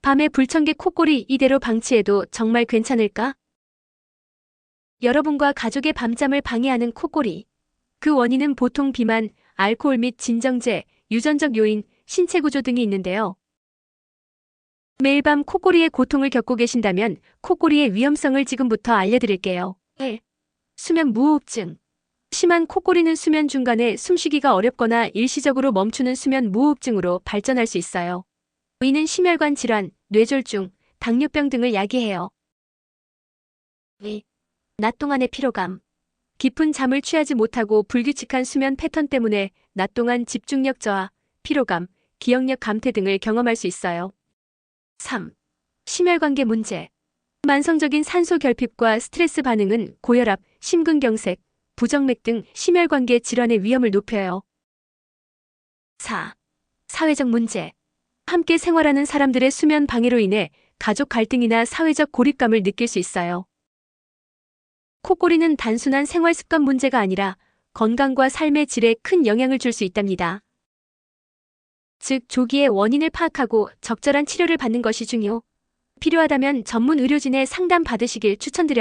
밤에 불청객 콧골이 이대로 방치해도 정말 괜찮을까? 여러분과 가족의 밤잠을 방해하는 콧골이. 그 원인은 보통 비만, 알코올 및 진정제, 유전적 요인, 신체 구조 등이 있는데요. 매일 밤 콧골이의 고통을 겪고 계신다면 콧골이의 위험성을 지금부터 알려드릴게요. 1. 수면 무호흡증. 심한 콧골이는 수면 중간에 숨쉬기가 어렵거나 일시적으로 멈추는 수면 무호흡증으로 발전할 수 있어요. 이는 심혈관 질환, 뇌졸중, 당뇨병 등을 야기해요. 2. 낮 동안의 피로감. 깊은 잠을 취하지 못하고 불규칙한 수면 패턴 때문에 낮 동안 집중력 저하, 피로감, 기억력 감퇴 등을 경험할 수 있어요. 3. 심혈관계 문제. 만성적인 산소 결핍과 스트레스 반응은 고혈압, 심근경색, 부정맥 등 심혈관계 질환의 위험을 높여요. 4. 사회적 문제. 함께 생활하는 사람들의 수면 방해로 인해 가족 갈등이나 사회적 고립감을 느낄 수 있어요. 콧골이는 단순한 생활 습관 문제가 아니라 건강과 삶의 질에 큰 영향을 줄 수 있답니다. 즉, 조기에 원인을 파악하고 적절한 치료를 받는 것이 중요. 필요하다면 전문 의료진의 상담 받으시길 추천드려요.